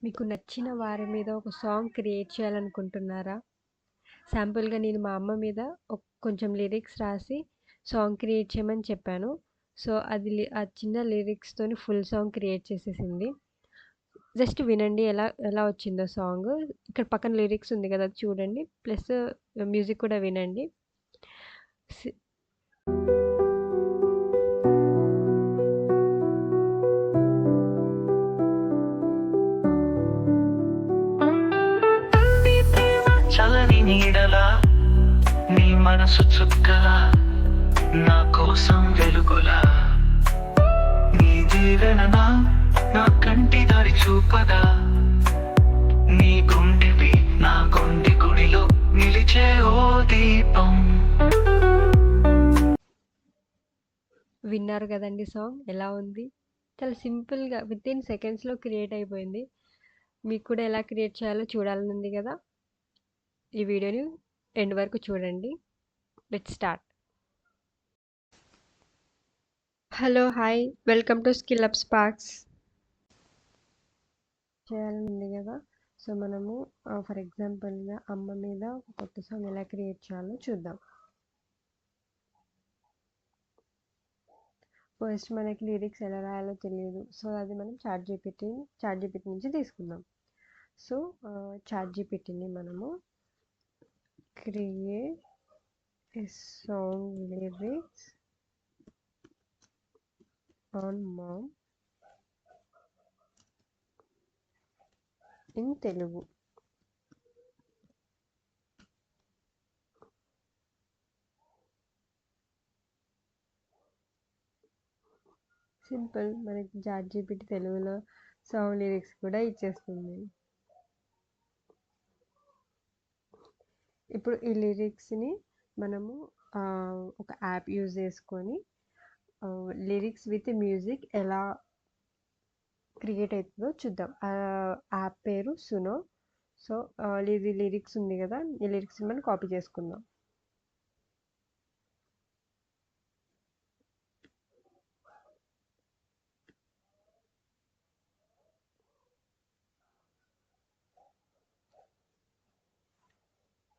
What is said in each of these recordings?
మీకు నచ్చిన వారి మీద ఒక సాంగ్ క్రియేట్ చేయాలనుకుంటున్నారా? శాంపుల్‌గా నేను మా అమ్మ మీద కొంచెం లిరిక్స్ రాసి సాంగ్ క్రియేట్ చేయమని చెప్పాను. సో, ఆ చిన్న లిరిక్స్‌తోని ఫుల్ సాంగ్ క్రియేట్ చేసేసింది. జస్ట్ వినండి ఎలా ఎలా వచ్చిందో సాంగు. ఇక్కడ పక్కన లిరిక్స్ ఉంది కదా! అది చూడండి. ప్లస్ మ్యూజిక్ కూడా వినండి. సి చలని నీడలా నీ మనసు చుక్కలా నా కోసం వెలుగులా నీ దీవెననా నా కంటి దారి చూపదా నీ గుండెవి నా గుండె గుడిలో నిలిచే ఓ దీపం. విన్నారు కదండీ సాంగ్ ఎలా ఉంది? చాలా సింపుల్‌గా వితిన్ సెకండ్స్‌లో క్రియేట్ అయిపోయింది. మీకు కూడా ఎలా క్రియేట్ చేయాలో చూడాలని ఉంది కదా! ఈ వీడియోని ఎండ్ వరకు చూడండి. Let's start. Hello hi welcome to skill up sparks. చేయాలని ఉంది కదా! సో మనము ఫర్ ఎగ్జాంపుల్‌గా అమ్మ మీద ఒక కొత్త సాంగ్ ఎలా క్రియేట్ చేయాలో చూద్దాం. ఫస్ట్ మనకి లిరిక్స్ ఎలా రాయాలో తెలియదు. సో అది మనం చాట్ జీపీటీ నుంచి తీసుకుందాం. సో చాట్ జీపీటీని మనము create a song lyrics on ma'am in Telugu. Simple, మనకి చాట్ జీపీటీ తెలుగులో సాంగ్ లిరిక్స్ కూడా ఇచ్చేస్తుంది. ఇప్పుడు ఈ లిరిక్స్ని మనము ఒక యాప్ యూజ్ చేసుకొని లిరిక్స్ విత్ మ్యూజిక్ ఎలా క్రియేట్ అవుతుందో చూద్దాం. యాప్ పేరు సునో. సో ఇది లిరిక్స్ ఉంది కదా, ఈ లిరిక్స్ మనం కాపీ చేసుకుందాం.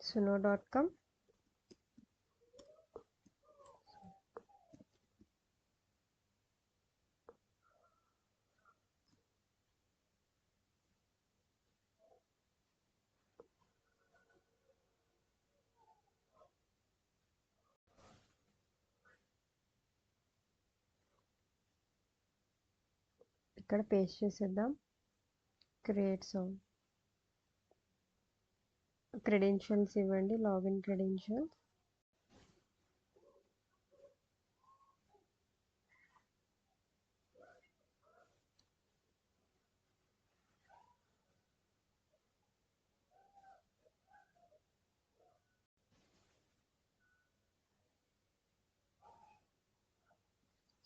suno.com. ఇక్కడ పేస్ట్ చేసేద్దాం. Create song. క్రెడెన్షియల్స్ ఇవ్వండి, login credentials.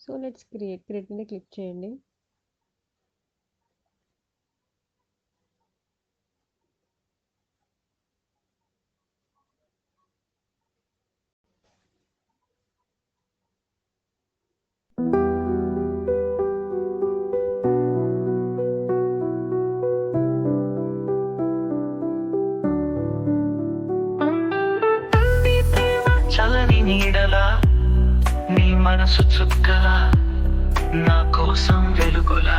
So let's create మీద క్లిక్ చేయండి. చలని నీడలా నీ మనసు చుక్కలా నా కోసం వెలుగులా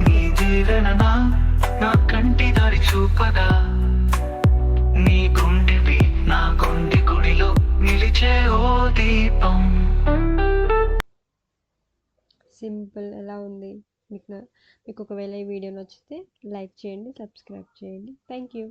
నీ దీవెననా నా కంటి దారి చూపదా నీ గుండెవి నా గుండె గుడిలో నిలిచే ఓ దీపం. సింపుల్. ఎలా ఉంది? మీకు ఒకవేళ ఈ వీడియో నచ్చితే లైక్ చేయండి, సబ్స్క్రైబ్ చేయండి. Thank you.